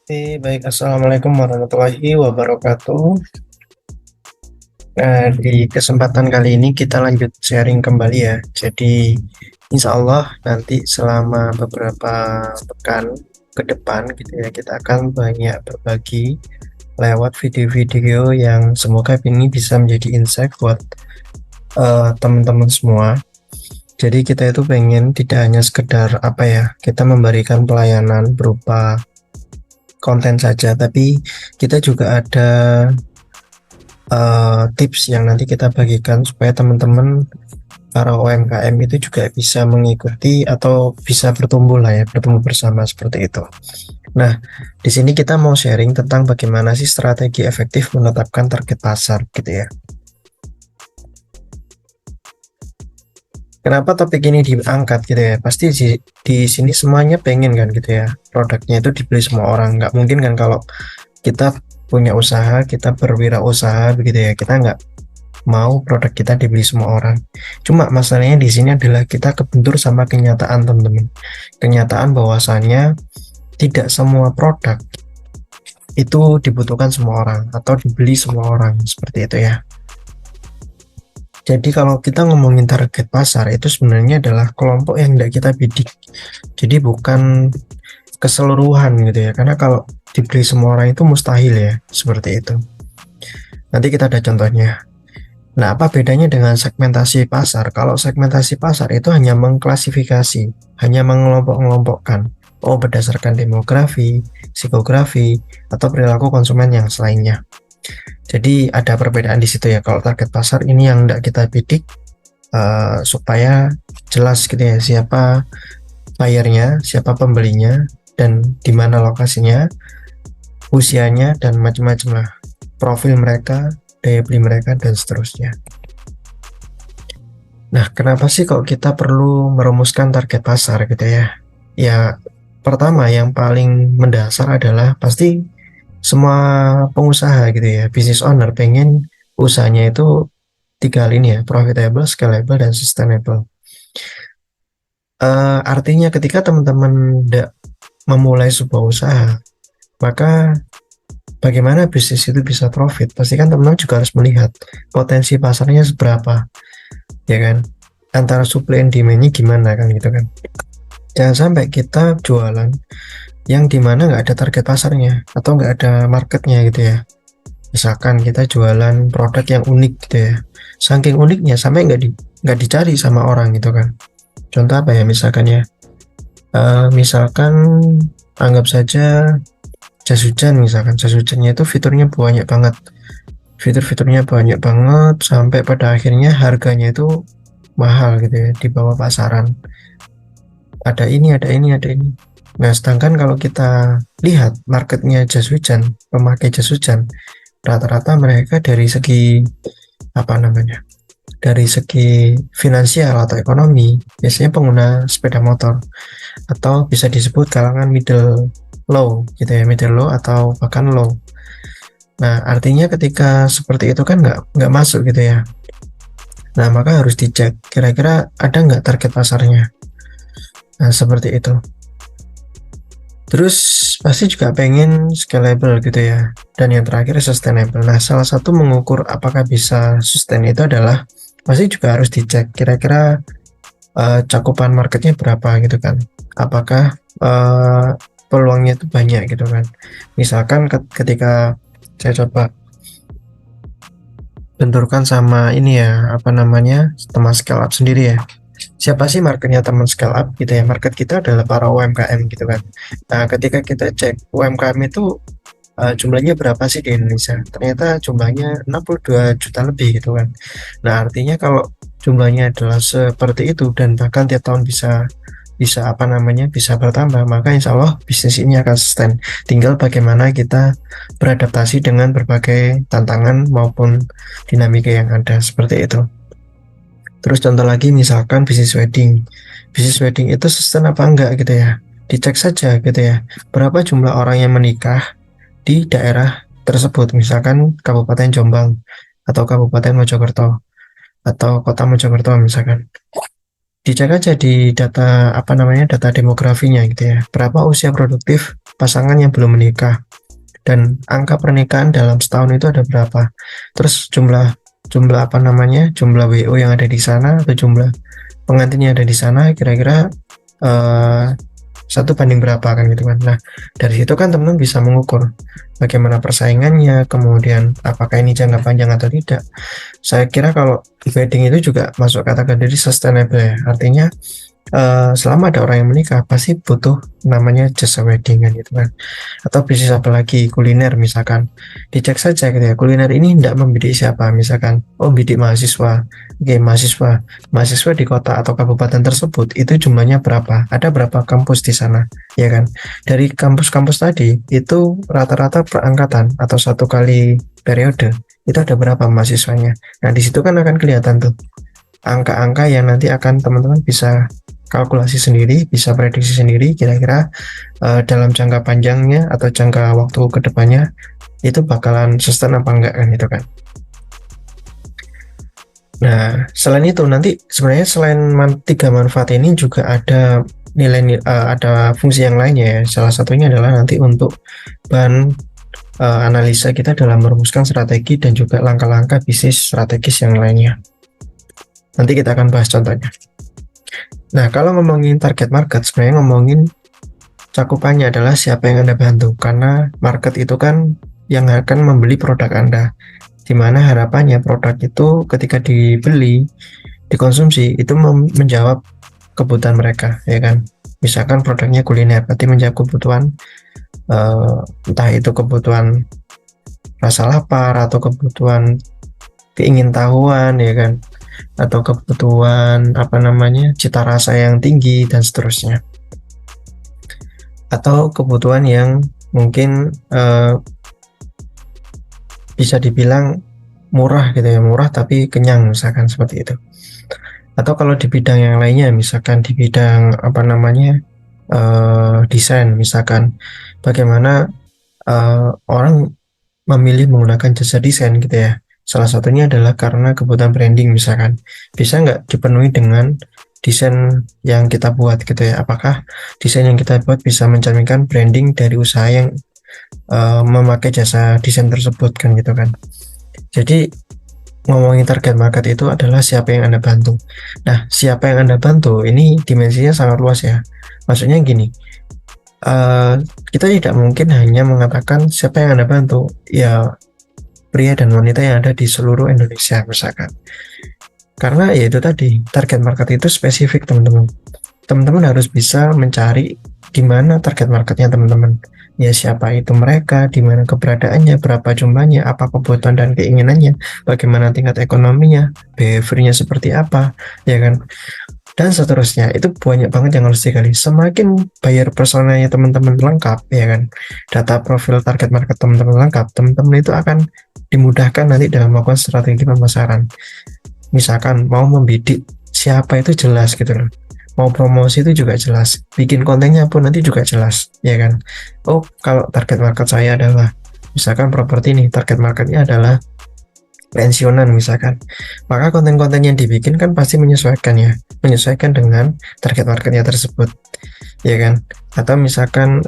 Baik, Assalamualaikum warahmatullahi wabarakatuh. Nah, di kesempatan kali ini kita lanjut sharing kembali ya. Jadi, insya Allah nanti selama beberapa pekan ke depan gitu ya, kita akan banyak berbagi lewat video-video yang semoga ini bisa menjadi insight buat teman-teman semua. Jadi kita itu pengen tidak hanya sekedar apa ya, kita memberikan pelayanan berupa konten saja, tapi kita juga ada tips yang nanti kita bagikan supaya teman-teman para UMKM itu juga bisa mengikuti atau bisa bertumbuh lah ya, bertumbuh bersama seperti itu. Nah, di sini kita mau sharing tentang bagaimana sih strategi efektif menetapkan target pasar gitu ya. Kenapa topik ini diangkat gitu ya? Pasti di sini semuanya pengen kan gitu ya. Produknya itu dibeli semua orang. Nggak mungkin kan kalau kita punya usaha, kita berwirausaha begitu ya. Kita nggak mau produk kita dibeli semua orang. Cuma masalahnya di sini adalah kita kebentur sama kenyataan teman-teman. Kenyataan bahwasannya tidak semua produk itu dibutuhkan semua orang atau dibeli semua orang seperti itu ya. Jadi kalau kita ngomongin target pasar itu sebenarnya adalah kelompok yang tidak kita bidik. Jadi bukan keseluruhan gitu ya. Karena kalau dibeli semua orang itu mustahil ya, seperti itu. Nanti kita ada contohnya. Nah, apa bedanya dengan segmentasi pasar? Kalau segmentasi pasar itu hanya mengklasifikasi, hanya mengelompok-kelompokkan. Oh, berdasarkan demografi, psikografi, atau perilaku konsumen yang selainnya. Jadi ada perbedaan di situ ya. Kalau target pasar ini yang tidak kita bidik supaya jelas gitu ya siapa buyernya, siapa pembelinya, dan di mana lokasinya, usianya, dan macam-macam lah. Profil mereka, daya beli mereka, dan seterusnya. Nah, kenapa sih kok kita perlu merumuskan target pasar gitu ya? Ya, pertama yang paling mendasar adalah pasti semua pengusaha gitu ya, business owner pengen usahanya itu tiga hal ini ya, profitable, scalable, dan sustainable. Artinya ketika teman-teman memulai sebuah usaha, maka bagaimana bisnis itu bisa profit? Pastikan teman-teman juga harus melihat potensi pasarnya seberapa, ya kan? Antara supply and demand-nya gimana kan gitu kan? Jangan sampai kita jualan yang dimana nggak ada target pasarnya atau nggak ada marketnya gitu ya. Misalkan kita jualan produk yang unik gitu ya. Saking uniknya sampai nggak dicari sama orang gitu kan. Contoh apa ya misalkan ya? Misalkan anggap saja jas hujan, misalkan jas hujannya itu fiturnya banyak banget, fitur-fiturnya banyak banget sampai pada akhirnya harganya itu mahal gitu ya di bawah pasaran. Ada ini, ada ini, ada ini. Nah, sedangkan kalau kita lihat marketnya jas hujan, pemakai jas hujan, rata-rata mereka dari segi apa namanya, dari segi finansial atau ekonomi, biasanya pengguna sepeda motor atau bisa disebut kalangan middle low gitu ya, middle low atau bahkan low. Nah, artinya ketika seperti itu kan nggak masuk gitu ya. Nah, maka harus dicek kira-kira ada nggak target pasarnya. Nah, seperti itu. Terus pasti juga pengen scalable gitu ya. Dan yang terakhir sustainable. Nah, salah satu mengukur apakah bisa sustain itu adalah pasti juga harus dicek kira-kira cakupan marketnya berapa gitu kan. Apakah peluangnya itu banyak gitu kan. Misalkan ketika saya coba benturkan sama ini ya, apa namanya, teman scale up sendiri ya. Siapa sih marketnya teman scale up gitu ya? Market kita adalah para UMKM gitu kan. Nah, ketika kita cek UMKM itu jumlahnya berapa sih di Indonesia? Ternyata jumlahnya 62 juta lebih gitu kan. Nah, artinya kalau jumlahnya adalah seperti itu dan bahkan tiap tahun bisa bisa apa namanya bisa bertambah, maka insya Allah bisnis ini akan sustain. Tinggal bagaimana kita beradaptasi dengan berbagai tantangan maupun dinamika yang ada seperti itu. Terus contoh lagi misalkan bisnis wedding itu sustain apa enggak gitu ya, dicek saja gitu ya, berapa jumlah orang yang menikah di daerah tersebut, misalkan Kabupaten Jombang atau Kabupaten Mojokerto atau Kota Mojokerto misalkan. Dicek aja di data apa namanya data demografinya gitu ya. Berapa usia produktif pasangan yang belum menikah dan angka pernikahan dalam setahun itu ada berapa. Terus jumlah jumlah apa namanya jumlah WO yang ada di sana atau jumlah pengantinnya ada di sana kira-kira eh, 1 banding berapa kan gitu kan. Nah, dari situ kan teman-teman bisa mengukur bagaimana persaingannya, kemudian apakah ini jangka panjang atau tidak. Saya kira kalau wedding itu juga masuk kategori sustainable ya. Artinya selama ada orang yang menikah pasti butuh namanya jasa wedding kan gitu kan. Atau bisnis apa lagi, kuliner misalkan, dicek saja gitu ya, kuliner ini tidak membidik siapa, misalkan oh bidik mahasiswa. Oke, mahasiswa di kota atau kabupaten tersebut itu jumlahnya berapa, ada berapa kampus di sana, ya kan. Dari kampus-kampus tadi itu rata-rata perangkatan atau 1 kali periode itu ada berapa mahasiswanya. Nah, di situ kan akan kelihatan tuh angka-angka yang nanti akan teman-teman bisa kalkulasi sendiri, bisa prediksi sendiri kira-kira dalam jangka panjangnya atau jangka waktu kedepannya itu bakalan sustain apa enggak kan itu kan. Nah, selain itu nanti sebenarnya selain 3 manfaat ini juga ada nilai ada fungsi yang lainnya ya. Salah satunya adalah nanti untuk bahan analisa kita dalam merumuskan strategi dan juga langkah-langkah bisnis strategis yang lainnya. Nanti kita akan bahas contohnya. Nah, kalau ngomongin target market, sebenarnya ngomongin cakupannya adalah siapa yang Anda bantu. Karena market itu kan yang akan membeli produk Anda. Di mana harapannya produk itu ketika dibeli, dikonsumsi, itu menjawab kebutuhan mereka, ya kan. Misalkan produknya kuliner, berarti menjawab kebutuhan, entah itu kebutuhan rasa lapar, atau kebutuhan keingintahuan, ya kan, atau kebutuhan apa namanya cita rasa yang tinggi dan seterusnya, atau kebutuhan yang mungkin bisa dibilang murah gitu ya, murah tapi kenyang misalkan seperti itu. Atau kalau di bidang yang lainnya, misalkan di bidang apa namanya desain, misalkan bagaimana orang memilih menggunakan jasa desain gitu ya. Salah satunya adalah karena kebutuhan branding misalkan. Bisa nggak dipenuhi dengan desain yang kita buat gitu ya. Apakah desain yang kita buat bisa mencerminkan branding dari usaha yang memakai jasa desain tersebut kan gitu kan. Jadi ngomongin target market itu adalah siapa yang Anda bantu. Nah, siapa yang Anda bantu ini dimensinya sangat luas ya. Maksudnya gini, kita tidak mungkin hanya mengatakan siapa yang Anda bantu. Ya, pria dan wanita yang ada di seluruh Indonesia misalkan. Karena ya itu tadi, target market itu spesifik teman-teman. Teman-teman harus bisa mencari di mana target marketnya teman-teman. Ya siapa itu mereka, di mana keberadaannya, berapa jumlahnya, apa kebutuhan dan keinginannya, bagaimana tingkat ekonominya, behaviornya seperti apa, ya kan. Dan seterusnya, itu banyak banget yang harus digali. Semakin buyer personanya teman-teman lengkap, ya kan, data profil target market teman-teman lengkap, teman-teman itu akan dimudahkan nanti dalam melakukan strategi pemasaran. Misalkan mau membidik siapa itu jelas gitu loh, mau promosi itu juga jelas, bikin kontennya pun nanti juga jelas, ya kan. Oh, kalau target market saya adalah misalkan properti nih, target marketnya adalah pensiunan misalkan, maka konten-konten yang dibikin kan pasti menyesuaikan ya, menyesuaikan dengan target marketnya tersebut, ya kan. Atau misalkan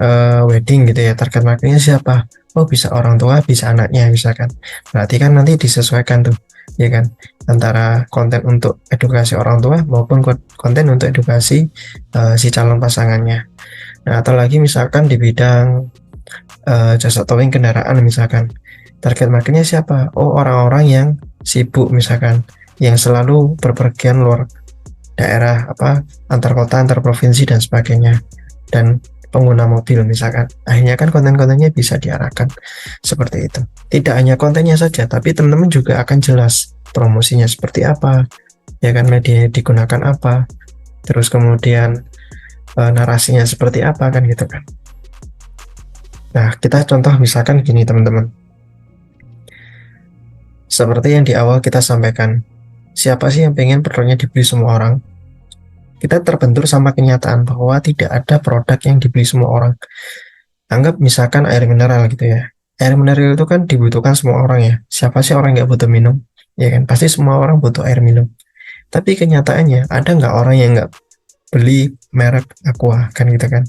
wedding gitu ya, target marketnya siapa, oh bisa orang tua, bisa anaknya misalkan, berarti kan nanti disesuaikan tuh, ya kan, antara konten untuk edukasi orang tua maupun konten untuk edukasi si calon pasangannya. Nah, atau lagi misalkan di bidang jasa towing kendaraan misalkan, target marketnya siapa, oh orang-orang yang sibuk misalkan, yang selalu berpergian luar daerah, apa, antar kota, antar provinsi dan sebagainya, dan pengguna mobil misalkan. Akhirnya kan konten-kontennya bisa diarahkan seperti itu. Tidak hanya kontennya saja, tapi teman-teman juga akan jelas promosinya seperti apa, ya kan, media digunakan apa, terus kemudian narasinya seperti apa kan gitu kan. Nah, kita contoh misalkan gini teman-teman. Seperti yang di awal kita sampaikan, siapa sih yang pengen produknya dibeli semua orang? Kita terbentur sama kenyataan bahwa tidak ada produk yang dibeli semua orang. Anggap misalkan air mineral gitu ya. Air mineral itu kan dibutuhkan semua orang ya. Siapa sih orang yang nggak butuh minum? Ya kan, pasti semua orang butuh air minum. Tapi kenyataannya ada nggak orang yang nggak beli merek Aqua kan gitu kan?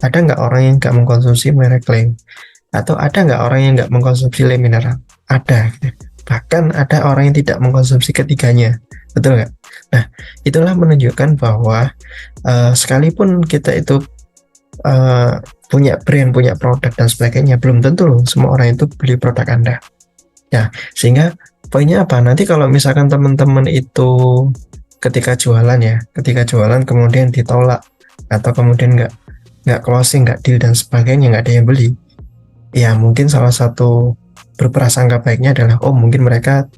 Ada nggak orang yang nggak mengkonsumsi merek Le? Atau ada nggak orang yang nggak mengkonsumsi Le mineral? Ada gitu. Bahkan ada orang yang tidak mengkonsumsi ketiganya, betul nggak? Nah, itulah menunjukkan bahwa sekalipun kita itu uh, punya brand, punya produk dan sebagainya, belum tentu loh semua orang itu beli produk Anda. Ya, sehingga poinnya apa? Nanti kalau misalkan teman-teman itu ketika jualan kemudian ditolak atau kemudian nggak closing, nggak deal dan sebagainya, nggak ada yang beli, ya mungkin salah satu berprasangka baiknya adalah oh mungkin mereka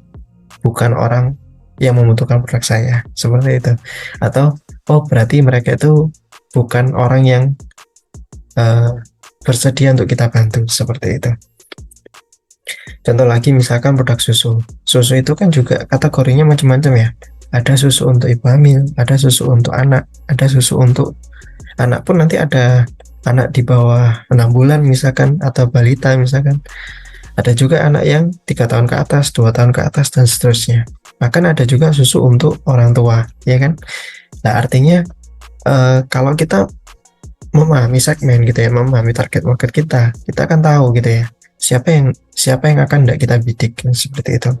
bukan orang yang membutuhkan produk saya seperti itu, atau oh berarti mereka itu bukan orang yang uh, bersedia untuk kita bantu seperti itu. Contoh lagi misalkan produk susu itu kan juga kategorinya macam-macam ya, ada susu untuk ibu hamil, ada susu untuk anak, ada susu untuk anak pun nanti ada anak di bawah 6 bulan misalkan atau balita misalkan, ada juga anak yang 3 tahun ke atas, 2 tahun ke atas dan seterusnya. Bahkan ada juga susu untuk orang tua, ya kan? Nah artinya kalau kita memahami segmen gitu ya, memahami target market kita akan tahu gitu ya, siapa yang akan tidak kita bidik seperti itu.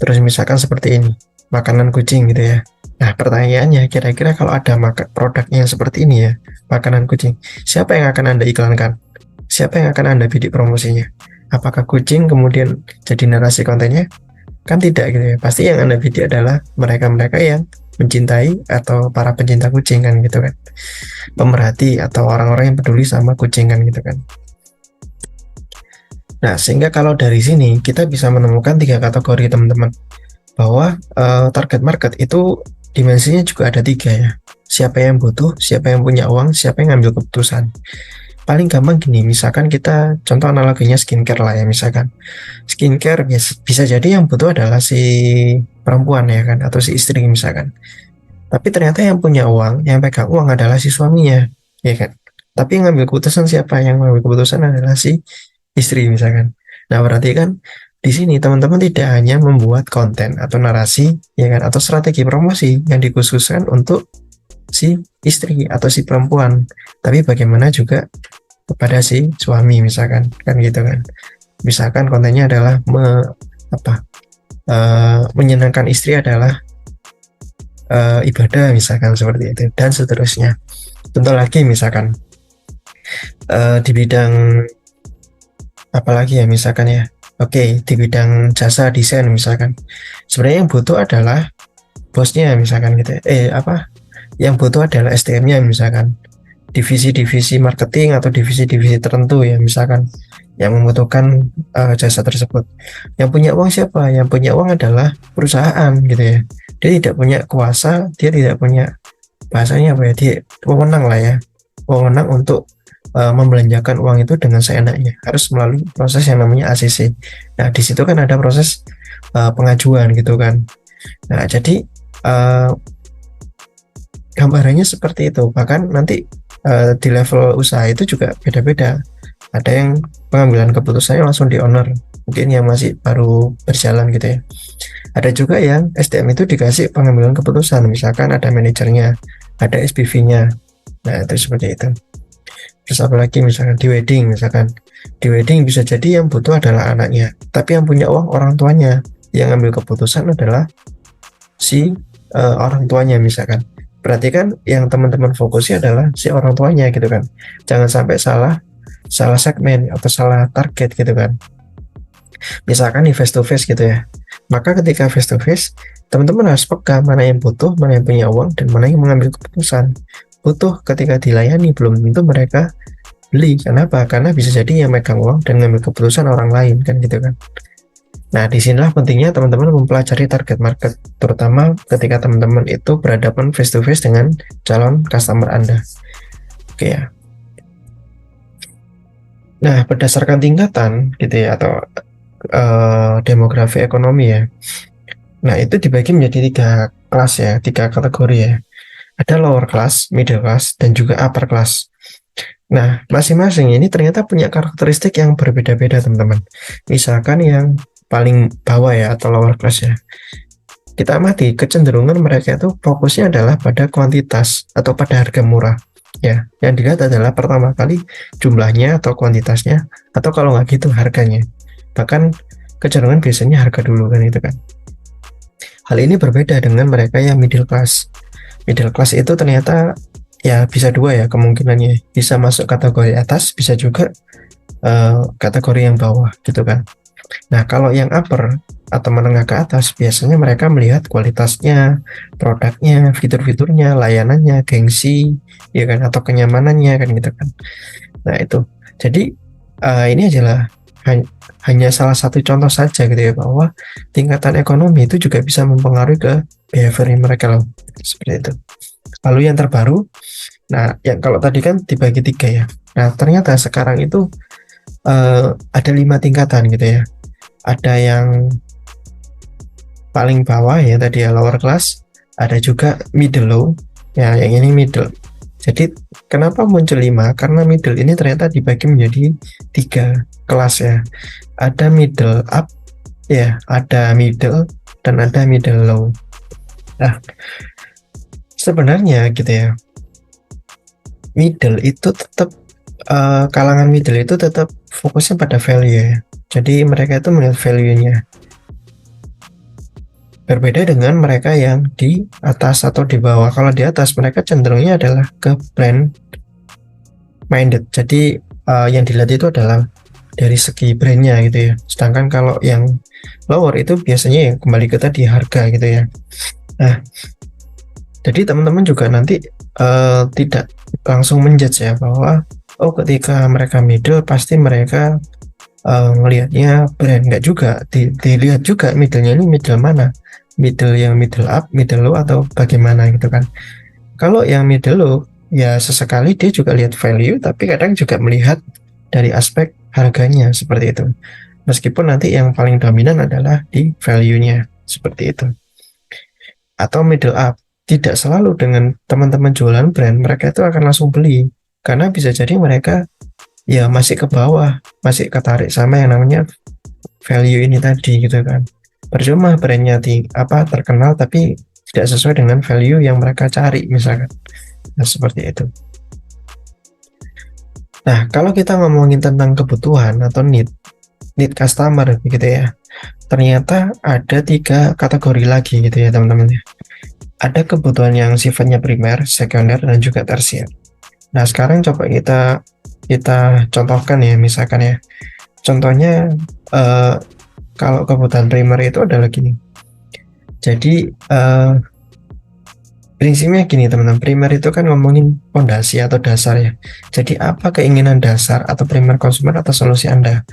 Terus misalkan seperti ini, makanan kucing gitu ya. Nah pertanyaannya, kira-kira kalau ada produknya seperti ini ya, makanan kucing, siapa yang akan Anda iklankan? Siapa yang akan Anda bidik promosinya? Apakah kucing kemudian jadi narasi kontennya? Kan tidak gitu ya. Pasti yang Anda bidik adalah mereka-mereka yang mencintai atau para pencinta kucing kan gitu kan. Pemerhati atau orang-orang yang peduli sama kucing kan gitu kan. Nah, sehingga kalau dari sini kita bisa menemukan 3 kategori teman-teman. Bahwa target market itu dimensinya juga ada 3 ya. Siapa yang butuh, siapa yang punya uang, siapa yang ngambil keputusan. Paling gampang gini, misalkan kita contoh analoginya skincare lah ya, misalkan skincare bisa jadi yang butuh adalah si perempuan ya kan, atau si istri misalkan, tapi ternyata yang punya uang, yang pegang uang adalah si suaminya ya kan, tapi yang ngambil keputusan siapa? Yang ngambil keputusan adalah si istri misalkan. Nah berarti kan di sini teman-teman tidak hanya membuat konten atau narasi ya kan, atau strategi promosi yang dikhususkan untuk si istri atau si perempuan, tapi bagaimana juga kepada si suami misalkan kan gitu kan. Misalkan kontennya adalah menyenangkan istri adalah ibadah misalkan seperti itu dan seterusnya. Contoh lagi misalkan di bidang apalagi ya misalkan ya, oke, di bidang jasa desain misalkan, sebenarnya yang butuh adalah bosnya misalkan gitu ya. Yang butuh adalah SDM-nya misalkan, divisi-divisi marketing atau divisi-divisi tertentu ya misalkan, yang membutuhkan jasa tersebut. Yang punya uang siapa? Yang punya uang adalah perusahaan gitu ya. Dia tidak punya kuasa, dia tidak punya, bahasanya apa ya, dia wewenang lah ya, wewenang untuk membelanjakan uang itu dengan seenaknya, harus melalui proses yang namanya ACC. Nah di situ kan ada proses pengajuan gitu kan. Nah jadi gambarannya seperti itu. Bahkan nanti di level usaha itu juga beda-beda. Ada yang pengambilan keputusannya langsung di owner, mungkin yang masih baru berjalan gitu ya. Ada juga yang SDM itu dikasih pengambilan keputusan, misalkan ada manajernya, ada SPV-nya. Nah itu seperti itu. Terus apalagi misalkan di wedding bisa jadi yang butuh adalah anaknya, tapi yang punya uang orang tuanya. Yang ambil keputusan adalah si orang tuanya misalkan. Berarti kan yang teman-teman fokusnya adalah si orang tuanya gitu kan. Jangan sampai salah segmen atau salah target gitu kan. Misalkan di face to face gitu ya, maka ketika face to face teman-teman harus peka mana yang butuh, mana yang punya uang, dan mana yang mengambil keputusan. Butuh ketika dilayani belum tentu mereka beli. Kenapa? Karena bisa jadi yang megang uang dan ngambil keputusan orang lain kan gitu kan. Nah disinilah pentingnya teman-teman mempelajari target market, terutama ketika teman-teman itu berhadapan face to face dengan calon customer Anda. Oke ya. Nah berdasarkan tingkatan gitu ya, atau demografi ekonomi ya. Nah itu dibagi menjadi 3 kelas ya, 3 kategori ya. Ada lower class, middle class, dan juga upper class. Nah, masing-masing ini ternyata punya karakteristik yang berbeda-beda, teman-teman. Misalkan yang paling bawah ya, atau lower class ya. kita amati kecenderungan mereka itu fokusnya adalah pada kuantitas atau pada harga murah. Ya, yang dilihat adalah pertama kali jumlahnya atau kuantitasnya, atau kalau nggak gitu harganya. Bahkan kecenderungan biasanya harga dulu kan itu kan. Hal ini berbeda dengan mereka yang middle class. Middle class itu ternyata ya bisa dua ya kemungkinannya, bisa masuk kategori atas, bisa juga kategori yang bawah gitu kan. Nah, kalau yang upper atau menengah ke atas, biasanya mereka melihat kualitasnya, produknya, fitur-fiturnya, layanannya, gengsi, ya kan, atau kenyamanannya kan gitu kan. Nah, itu. Jadi ini adalah hanya salah satu contoh saja gitu ya, bahwa tingkatan ekonomi itu juga bisa mempengaruhi ke behavior mereka loh. Seperti itu. Lalu yang terbaru, nah yang kalau tadi kan dibagi tiga ya. Nah, ternyata sekarang itu ada 5 tingkatan gitu ya. Ada yang paling bawah ya tadi ya, lower class, ada juga middle low, ya yang ini middle. Jadi kenapa muncul 5? Karena middle ini ternyata dibagi menjadi 3 kelas ya. Ada middle up ya, ada middle, dan ada middle low. Nah, sebenarnya gitu ya, middle itu tetap kalangan middle itu tetap fokusnya pada value ya. Jadi mereka itu melihat value-nya. Berbeda dengan mereka yang di atas atau di bawah. Kalau di atas mereka cenderungnya adalah ke brand minded. Jadi yang dilihat itu adalah dari segi brandnya gitu ya. Sedangkan kalau yang lower itu biasanya ya kembali ke tadi harga gitu ya. Nah, jadi teman-teman juga nanti tidak langsung menjudge ya bahwa oh ketika mereka middle pasti mereka ngelihatnya brand. Nggak juga, dilihat juga middle-nya ini middle mana, middle yang middle up, middle low, atau bagaimana gitu kan. Kalau yang middle low ya sesekali dia juga lihat value, tapi kadang juga melihat dari aspek harganya seperti itu, meskipun nanti yang paling dominan adalah di value-nya seperti itu. Atau middle up, tidak selalu dengan teman-teman jualan brand mereka itu akan langsung beli, karena bisa jadi mereka ya masih ke bawah, masih ketarik sama yang namanya value ini tadi gitu kan. Percuma brandnya terkenal tapi tidak sesuai dengan value yang mereka cari misalkan. Nah, seperti itu. Nah, kalau kita ngomongin tentang kebutuhan atau need customer gitu ya, ternyata ada 3 kategori lagi gitu ya teman-teman ya. Ada kebutuhan yang sifatnya primer, sekunder, dan juga tersier. Nah, sekarang coba kita contohkan ya, misalkan ya. Contohnya kalau kebutuhan primer itu adalah gini. Jadi prinsipnya gini teman-teman, primer itu kan ngomongin fondasi atau dasar ya. Jadi apa keinginan dasar atau primer konsumen atau solusi Anda?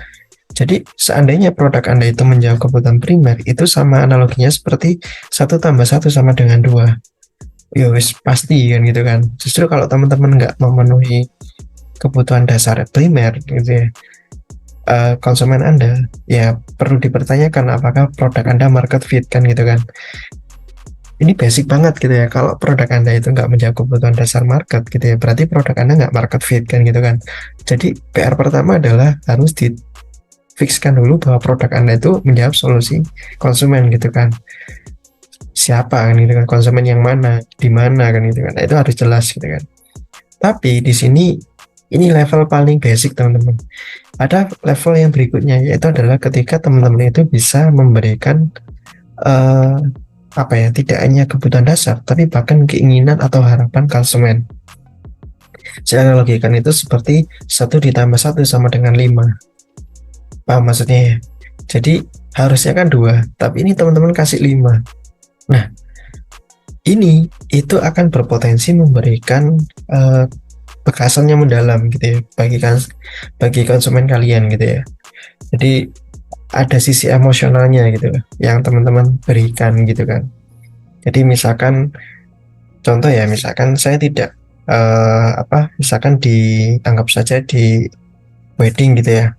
Jadi seandainya produk Anda itu menjawab kebutuhan primer, itu sama analoginya seperti 1+1 sama dengan 2. Ya wis pasti kan gitu kan. Justru kalau teman-teman nggak memenuhi kebutuhan dasar primer gitu ya, konsumen Anda, ya perlu dipertanyakan apakah produk Anda market fit kan gitu kan. Ini basic banget gitu ya, kalau produk Anda itu nggak menjawab kebutuhan dasar market gitu ya, berarti produk Anda nggak market fit kan gitu kan. Jadi PR pertama adalah harus fixkan dulu bahwa produk Anda itu menjawab solusi konsumen gitu kan. Siapa kan gitu kan, konsumen yang mana, di mana kan gitu kan. Nah, itu harus jelas gitu kan. Tapi di sini ini level paling basic teman-teman. Ada level yang berikutnya, yaitu adalah ketika teman-teman itu bisa memberikan tidak hanya kebutuhan dasar, tapi bahkan keinginan atau harapan konsumen. Saya analogikan itu seperti 1+1 sama dengan 5. Paham maksudnya ya? Jadi harusnya kan 2, tapi ini teman-teman kasih 5. Nah, ini itu akan berpotensi memberikan bekasan yang mendalam gitu ya bagi konsumen kalian gitu ya. Jadi ada sisi emosionalnya gitu yang teman-teman berikan gitu kan. Jadi misalkan contoh ya, misalkan saya tidak misalkan dianggap saja di wedding gitu ya.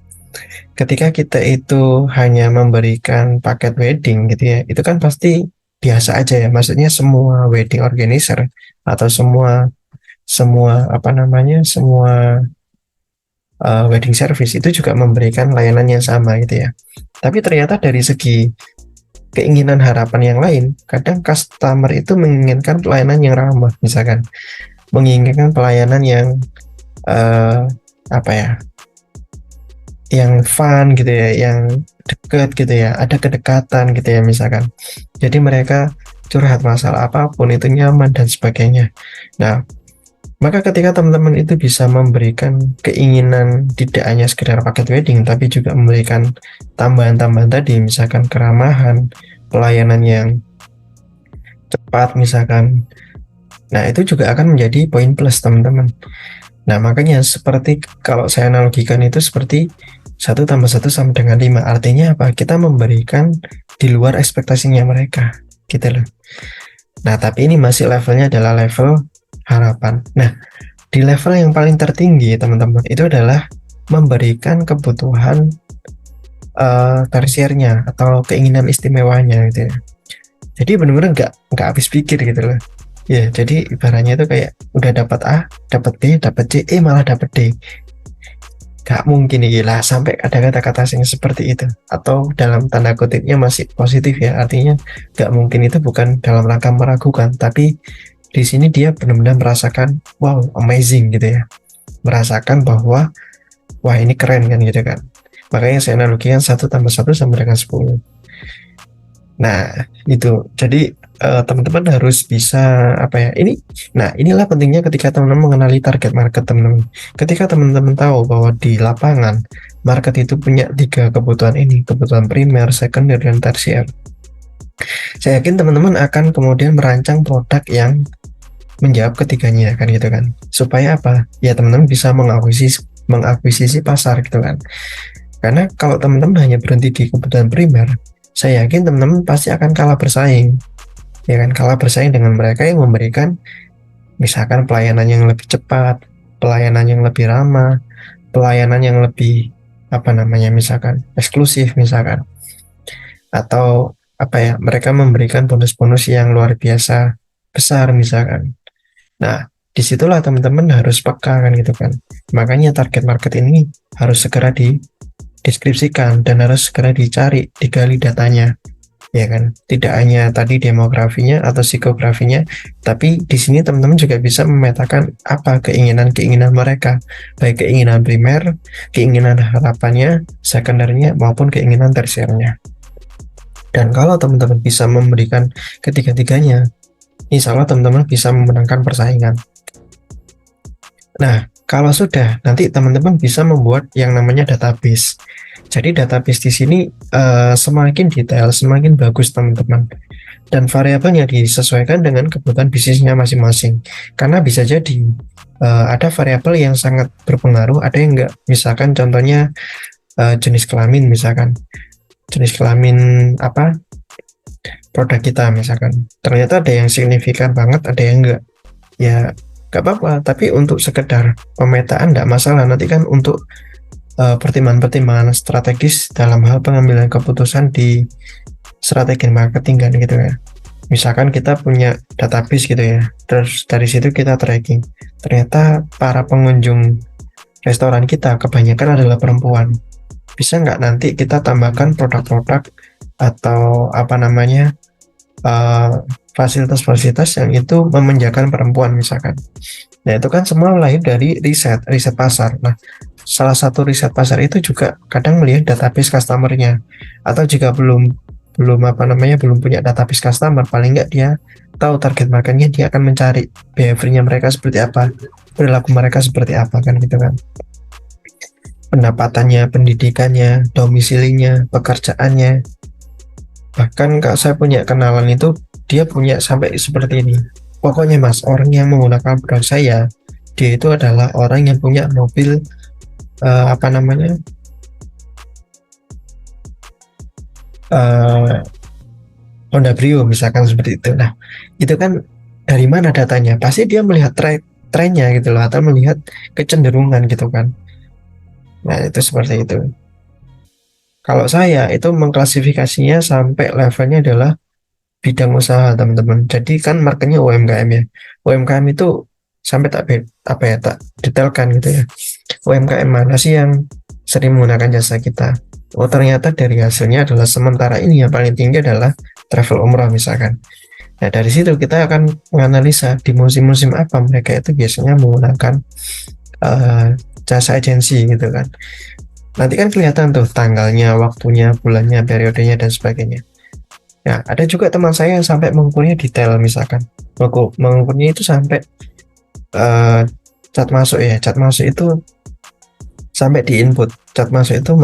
Ketika kita itu hanya memberikan paket wedding gitu ya, itu kan pasti biasa aja ya. Maksudnya semua wedding organizer atau semua semua wedding service itu juga memberikan layanan yang sama gitu ya. Tapi ternyata dari segi keinginan harapan yang lain. Kadang customer itu menginginkan pelayanan yang ramah, misalkan menginginkan pelayanan yang uh, apa ya, yang fun gitu ya, yang deket gitu ya, ada kedekatan gitu ya misalkan. Jadi mereka curhat masalah apapun itu nyaman dan sebagainya. Nah, maka ketika teman-teman itu bisa memberikan keinginan tidak hanya sekedar paket wedding, tapi juga memberikan tambahan-tambahan tadi, misalkan keramahan, pelayanan yang cepat misalkan. Nah, itu juga akan menjadi poin plus teman-teman. Nah, makanya seperti kalau saya analogikan itu seperti 1 tambah 1 sama dengan 5. Artinya apa? Kita memberikan di luar ekspektasinya mereka. Gitu loh. Nah, tapi ini masih levelnya adalah level harapan. Nah, di level yang paling tertinggi, teman-teman, itu adalah memberikan kebutuhan tersiernya atau keinginan istimewanya gitu ya. Jadi benar-benar nggak habis pikir gitu loh. Ya, jadi ibaratnya itu kayak udah dapat A, dapat B, dapat C, malah dapat D. Gak mungkin nih lah sampai ada kata-kata yang seperti itu, atau dalam tanda kutipnya masih positif ya, artinya gak mungkin itu bukan dalam rangka meragukan, tapi di sini dia benar-benar merasakan wow amazing gitu ya, merasakan bahwa wah ini keren kan gitu kan. Makanya saya analogikan 1 tambah 1 sama dengan 10. Nah, itu. Jadi teman-teman harus bisa apa ya? Nah, inilah pentingnya ketika teman-teman mengenali target market teman-teman. Ketika teman-teman tahu bahwa di lapangan market itu punya 3 kebutuhan ini, kebutuhan primer, sekunder, dan tersier. Saya yakin teman-teman akan kemudian merancang produk yang menjawab ketiganya kan gitu kan. Supaya apa? Ya teman-teman bisa mengakuisisi pasar gitu kan. Karena kalau teman-teman hanya berhenti di kebutuhan primer, saya yakin teman-teman pasti akan kalah bersaing. Ya kan, kalah bersaing dengan mereka yang memberikan misalkan pelayanan yang lebih cepat, pelayanan yang lebih ramah, pelayanan yang lebih apa namanya misalkan eksklusif misalkan, atau apa ya, mereka memberikan bonus-bonus yang luar biasa besar misalkan. Nah, disitulah teman-teman harus peka kan gitu kan. Makanya target market ini harus segera dideskripsikan dan harus segera dicari, digali datanya, ya kan. Tidak hanya tadi demografinya atau psikografinya, tapi di sini teman-teman juga bisa memetakan apa keinginan-keinginan mereka, baik keinginan primer, keinginan harapannya, sekundernya, maupun keinginan tersiernya. Dan kalau teman-teman bisa memberikan ketiga-tiganya, insya Allah teman-teman bisa memenangkan persaingan. Nah, kalau sudah, nanti teman-teman bisa membuat yang namanya database. Jadi database di sini semakin detail, semakin bagus teman-teman. Dan variabelnya disesuaikan dengan kebutuhan bisnisnya masing-masing. Karena bisa jadi ada variabel yang sangat berpengaruh, ada yang enggak. Misalkan contohnya jenis kelamin, misalkan jenis kelamin apa produk kita, misalkan ternyata ada yang signifikan banget, ada yang enggak. Ya nggak apa-apa, tapi untuk sekedar pemetaan nggak masalah. Nanti kan untuk pertimbangan-pertimbangan strategis dalam hal pengambilan keputusan di strategi marketing kan gitu ya. Misalkan kita punya database gitu ya, terus dari situ kita tracking, ternyata para pengunjung restoran kita kebanyakan adalah perempuan. Bisa nggak nanti kita tambahkan produk-produk atau apa namanya fasilitas-fasilitas yang itu memenjakan perempuan misalkan. Nah, itu kan semua lahir dari riset pasar. Nah, salah satu riset pasar itu juga kadang melihat database customer-nya, atau jika belum apa namanya belum punya database customer, paling nggak dia tahu target marketnya, dia akan mencari behaviornya mereka seperti apa, perilaku mereka seperti apa kan gitu kan, pendapatannya, pendidikannya, domisilinya, pekerjaannya. Bahkan kak saya punya kenalan itu dia punya sampai seperti ini. Pokoknya mas, orang yang menggunakan produk saya, dia itu adalah orang yang punya mobil apa namanya uh, Honda Brio misalkan seperti itu. Nah, itu kan dari mana datanya? Pasti dia melihat trennya gitu loh, atau melihat kecenderungan gitu kan. Nah, itu seperti itu. Kalau saya itu mengklasifikasinya sampai levelnya adalah bidang usaha teman-teman. Jadi kan marketnya UMKM ya. UMKM itu sampai apa ya tak detailkan gitu ya. UMKM mana sih yang sering menggunakan jasa kita? oh ternyata dari hasilnya adalah sementara ini yang paling tinggi adalah travel umrah misalkan. Nah dari situ kita akan menganalisa di musim-musim apa mereka itu biasanya menggunakan jasa agensi gitu kan. Nanti kan kelihatan tuh tanggalnya, waktunya, bulannya, periodenya dan sebagainya. Ya, ada juga teman saya yang sampai mengukurnya detail misalkan. Mengukurnya itu sampai eh, cat masuk ya. Cat masuk itu sampai di input. Cat masuk itu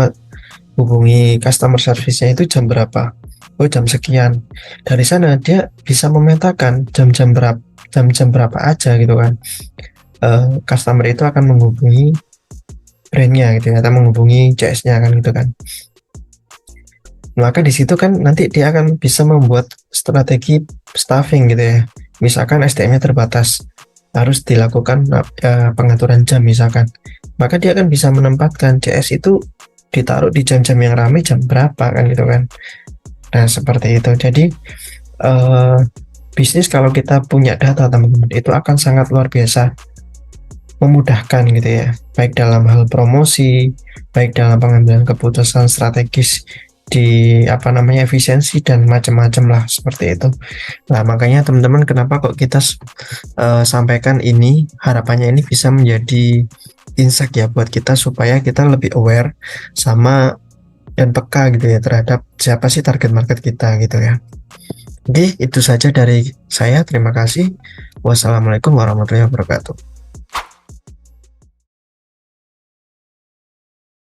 hubungi customer service-nya itu jam berapa. Oh, jam sekian. Dari sana dia bisa memetakan jam-jam berapa aja gitu kan. Customer itu akan menghubungi brandnya gitu ya, atau menghubungi CS-nya kan gitu kan. Maka di situ kan nanti dia akan bisa membuat strategi staffing gitu ya. Misalkan SDM-nya terbatas, harus dilakukan pengaturan jam misalkan. Maka dia akan bisa menempatkan CS itu ditaruh di jam-jam yang ramai jam berapa kan gitu kan. Nah, seperti itu. Jadi eh, bisnis kalau kita punya data teman-teman itu akan sangat luar biasa memudahkan gitu ya, baik dalam hal promosi, baik dalam pengambilan keputusan strategis di apa namanya efisiensi dan macam-macam lah seperti itu. Nah makanya teman-teman kenapa kok kita sampaikan ini, harapannya ini bisa menjadi insight ya buat kita supaya kita lebih aware sama dan peka gitu ya terhadap siapa sih target market kita gitu ya. Oke, itu saja dari saya. Terima kasih. Wassalamualaikum warahmatullahi wabarakatuh.